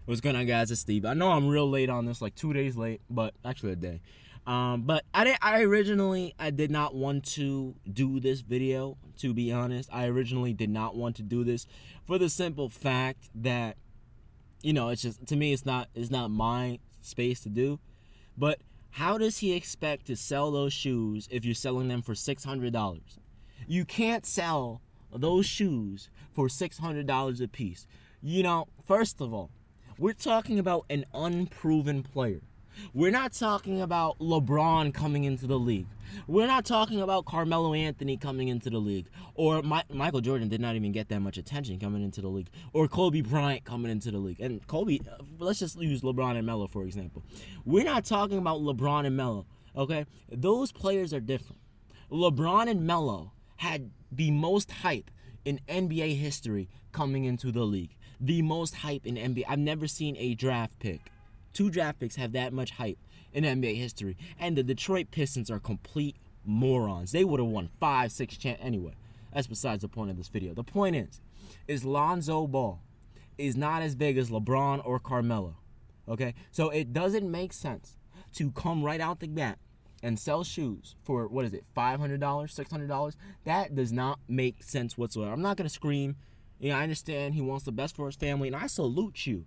What's going on, guys? It's Steve. I know I'm real late on this, like 2 days late, but actually a day. But I did not want to do this video, to be honest. I originally did not want to do this for the simple fact that, it's just, to me, it's not my space to do. But how does he expect to sell those shoes if you're selling them for $600? You can't sell those shoes for $600 a piece. First of all, we're talking about an unproven player. We're not talking about LeBron coming into the league. We're not talking about Carmelo Anthony coming into the league. Or Michael Jordan did not even get that much attention coming into the league. Or Kobe Bryant coming into the league. And Kobe, let's just use LeBron and Melo, for example. We're not talking about LeBron and Melo, okay? Those players are different. LeBron and Melo had the most hype in NBA history coming into the league. The most hype in NBA. I've never seen a draft pick. 2 draft picks have that much hype in NBA history. And the Detroit Pistons are complete morons. They would have won 5, 6 anyway. That's besides the point of this video. The point is Lonzo Ball is not as big as LeBron or Carmelo. Okay? So it doesn't make sense to come right out the bat and sell shoes for, $500, $600? That does not make sense whatsoever. I'm not going to scream. I understand he wants the best for his family, and I salute you.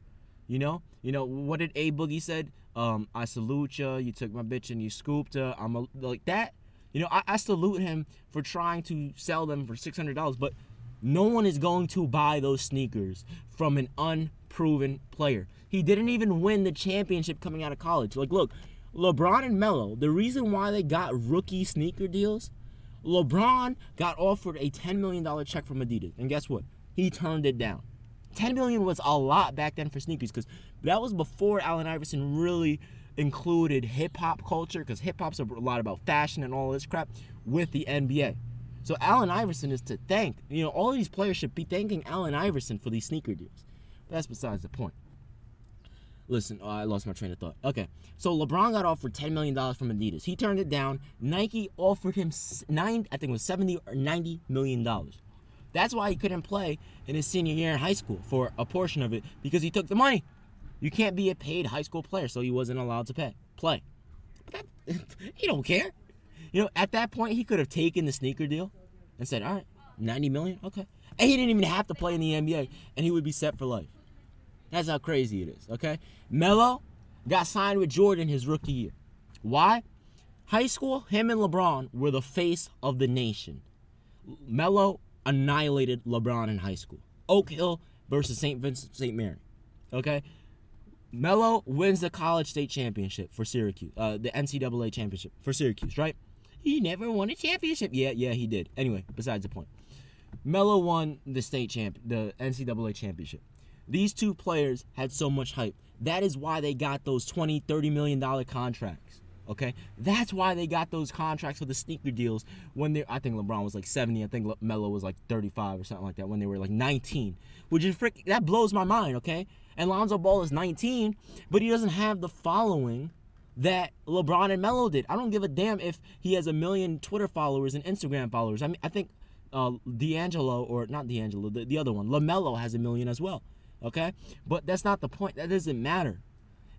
What did A Boogie said? I salute you. You took my bitch and you scooped her. Like that. I salute him for trying to sell them for $600, but no one is going to buy those sneakers from an unproven player. He didn't even win the championship coming out of college. Like, look, LeBron and Melo, the reason why they got rookie sneaker deals, LeBron got offered a $10 million check from Adidas, and guess what? He turned it down. $10 million was a lot back then for sneakers because that was before Allen Iverson really included hip-hop culture, because hip-hop's a lot about fashion and all this crap, with the NBA. So Allen Iverson is to thank. All these players should be thanking Allen Iverson for these sneaker deals. But that's besides the point. Listen, I lost my train of thought. Okay, so LeBron got offered $10 million from Adidas. He turned it down. Nike offered him $70 or $90 million. That's why he couldn't play in his senior year in high school for a portion of it, because he took the money. You can't be a paid high school player, so he wasn't allowed to play. But he don't care. At that point, he could have taken the sneaker deal and said, all right, $90 million, okay. And he didn't even have to play in the NBA, and he would be set for life. That's how crazy it is, okay? Melo got signed with Jordan his rookie year. Why? High school, him and LeBron were the face of the nation. Melo annihilated LeBron in high school. Oak Hill versus St. Vincent St. Mary. Okay? Melo wins the college state championship for Syracuse. The NCAA championship for Syracuse, right? He never won a championship. Yeah, he did. Anyway, besides the point. Melo won the the NCAA championship. These 2 players had so much hype. That is why they got those $20, $30 million contracts. Okay, that's why they got those contracts for the sneaker deals when I think LeBron was like 70, I think Melo was like 35 or something like that when they were like 19, which is that blows my mind, okay? And Lonzo Ball is 19, but he doesn't have the following that LeBron and Melo did. I don't give a damn if he has 1 million Twitter followers and Instagram followers. I mean, I think the other one, LaMelo has 1 million as well, okay? But that's not the point. That doesn't matter.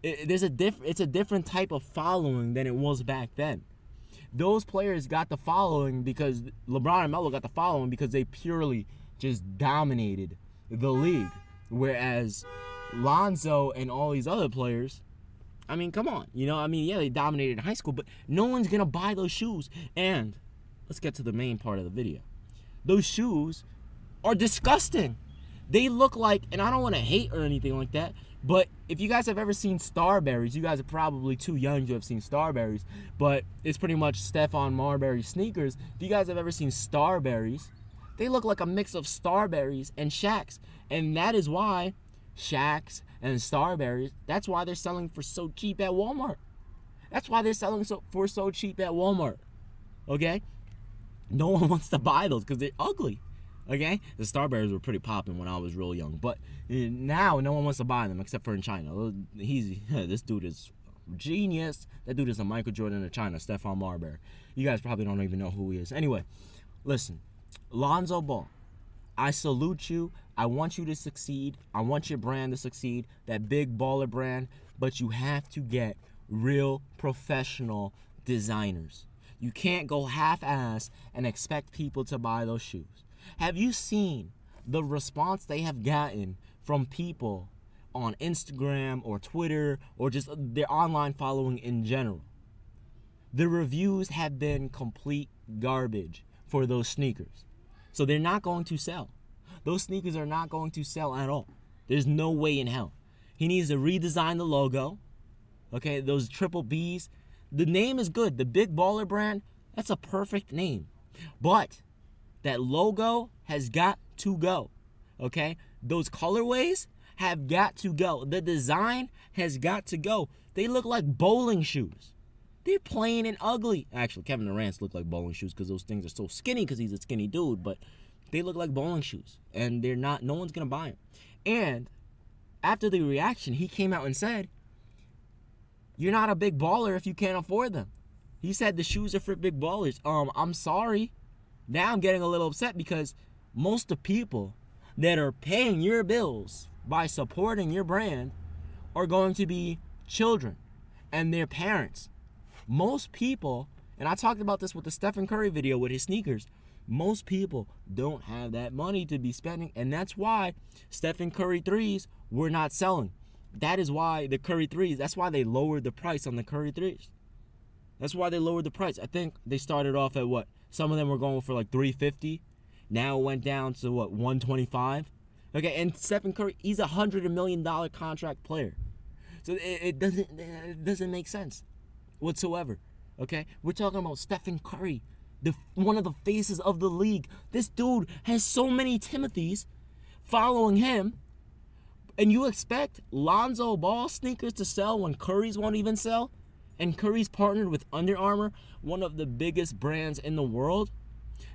It's a different type of following than it was back then. Those players got the following because LeBron and Melo got the following because they purely just dominated the league. Whereas Lonzo and all these other players, I mean, come on. Yeah, they dominated in high school, but no one's going to buy those shoes. And let's get to the main part of the video. Those shoes are disgusting. They look like, and I don't want to hate or anything like that, but if you guys have ever seen Starberries, you guys are probably too young to have seen Starberries, but it's pretty much Stephon Marbury sneakers. If you guys have ever seen Starberries, they look like a mix of Starberries and Shaqs, and that is why Shaqs and Starberries, that's why they're selling for so cheap at Walmart. That's why they're selling for so cheap at Walmart, okay? No one wants to buy those because they're ugly. Okay, the Starberries were pretty popping when I was real young, but now no one wants to buy them except for in China. This dude is genius. That dude is a Michael Jordan of China, Stephon Marbury. You guys probably don't even know who he is. Anyway, listen, Lonzo Ball, I salute you. I want you to succeed. I want your brand to succeed, that big baller brand, but you have to get real professional designers. You can't go half-ass and expect people to buy those shoes. Have you seen the response they have gotten from people on Instagram or Twitter or just their online following in general? The reviews have been complete garbage for those sneakers. So they're not going to sell. Those sneakers are not going to sell at all. There's no way in hell. He needs to redesign the logo. Okay, those triple Bs. The name is good. The Big Baller brand, that's a perfect name. But that logo has got to go. Okay? Those colorways have got to go. The design has got to go. They look like bowling shoes. They're plain and ugly. Actually, Kevin Durant's look like bowling shoes because those things are so skinny because he's a skinny dude, but they look like bowling shoes. And they're not, no one's going to buy them. And after the reaction, he came out and said, you're not a big baller if you can't afford them. He said the shoes are for big ballers. I'm sorry. Now I'm getting a little upset because most of the people that are paying your bills by supporting your brand are going to be children and their parents. Most people, and I talked about this with the Stephen Curry video with his sneakers, most people don't have that money to be spending, and that's why Stephen Curry 3s were not selling. That is why the Curry 3s, that's why they lowered the price on the Curry 3s. That's why they lowered the price. I think they started off at what? Some of them were going for like $350. Now it went down to what, $125? Okay, and Stephen Curry, he's $100 million contract player. So it doesn't make sense whatsoever. Okay? We're talking about Stephen Curry, one of the faces of the league. This dude has so many Timothys following him, and you expect Lonzo Ball sneakers to sell when Curry's won't even sell? And Curry's partnered with Under Armour, one of the biggest brands in the world?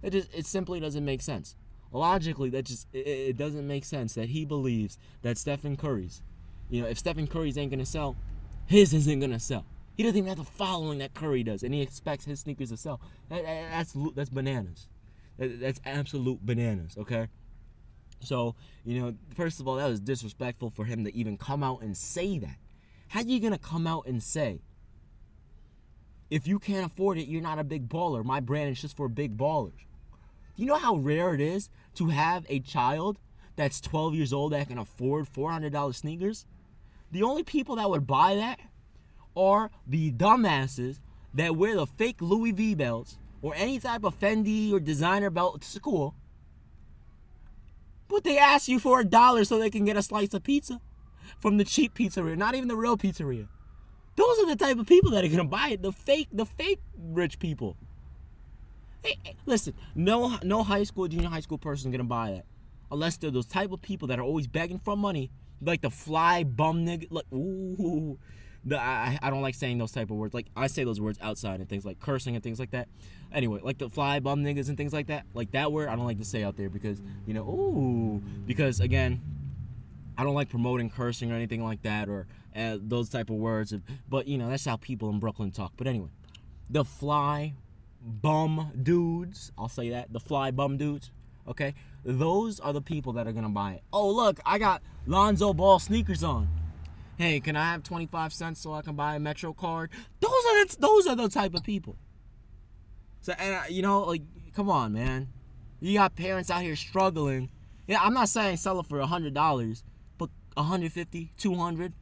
It simply doesn't make sense. Logically, it doesn't make sense that he believes that Stephen Curry's, if Stephen Curry's ain't gonna sell, his isn't gonna sell. He doesn't even have the following that Curry does, and he expects his sneakers to sell. That's bananas. That's absolute bananas, okay? So, first of all, that was disrespectful for him to even come out and say that. How are you going to come out and say, if you can't afford it, you're not a big baller. My brand is just for big ballers. Do you know how rare it is to have a child that's 12 years old that can afford $400 sneakers? The only people that would buy that are the dumbasses that wear the fake Louis V belts or any type of Fendi or designer belt to school, but they ask you for $1 so they can get a slice of pizza from the cheap pizzeria, not even the real pizzeria. Those are the type of people that are gonna buy it. The fake rich people. Hey, listen, no high school, junior high school person is gonna buy that, unless they're those type of people that are always begging for money, like the fly bum nigga. Like, ooh, I don't like saying those type of words. Like, I say those words outside and things like cursing and things like that. Anyway, like the fly bum niggas and things like that. Like that word, I don't like to say out there because, because again, I don't like promoting cursing or anything like that or those type of words. But, that's how people in Brooklyn talk. But anyway, the fly bum dudes, I'll say that, the fly bum dudes, okay? Those are the people that are going to buy it. Oh, look, I got Lonzo Ball sneakers on. Hey, can I have 25 cents so I can buy a Metro card? Those are the type of people. So, and come on, man. You got parents out here struggling. Yeah, I'm not saying sell it for $100, but $150, $200.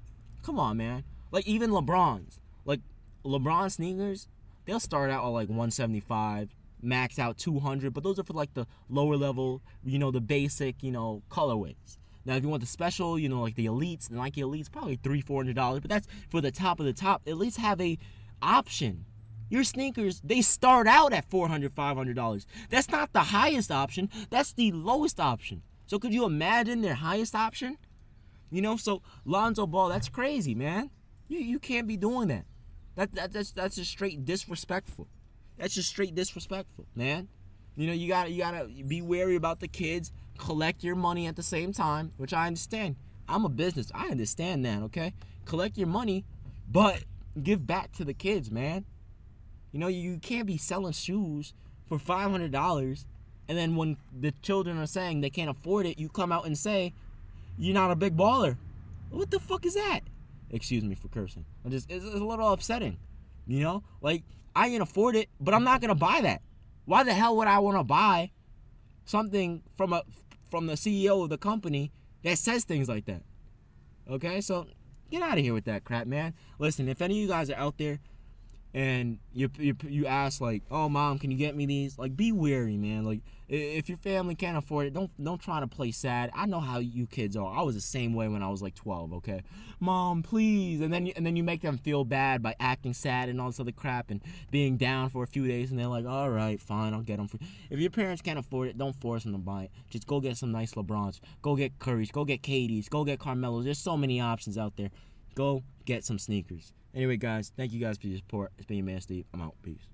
Come on, man. Like even LeBron's. Like LeBron sneakers, they'll start out at like $175, max out $200, but those are for like the lower level, the basic, colorways. Now, if you want the special, like the Elites, the Nike Elites, probably $300, $400, but that's for the top of the top. At least have a option. Your sneakers, they start out at $400, $500. That's not the highest option. That's the lowest option. So could you imagine their highest option? So Lonzo Ball, that's crazy, man. You can't be doing that. That's just straight disrespectful. That's just straight disrespectful, man. You gotta be wary about the kids. Collect your money at the same time, which I understand. I'm a business. I understand that, okay? Collect your money, but give back to the kids, man. You can't be selling shoes for $500 And then when the children are saying they can't afford it, you come out and say, you're not a big baller. What the fuck is that? Excuse me for cursing. It's a little upsetting. You know? Like, I can afford it, but I'm not going to buy that. Why the hell would I want to buy something from the CEO of the company that says things like that? Okay? So, get out of here with that crap, man. Listen, if any of you guys are out there and you ask, like, oh, mom, can you get me these? Like, be wary, man. Like, if your family can't afford it, don't try to play sad. I know how you kids are. I was the same way when I was like 12, okay? Mom, please. And then you make them feel bad by acting sad and all this other crap and being down for a few days, and they're like, all right, fine, I'll get them for you. If your parents can't afford it, don't force them to buy it. Just go get some nice LeBrons. Go get Currys. Go get KDs. Go get Carmelos. There's so many options out there. Go get some sneakers. Anyway, guys, thank you guys for your support. It's been your man, Steve. I'm out. Peace.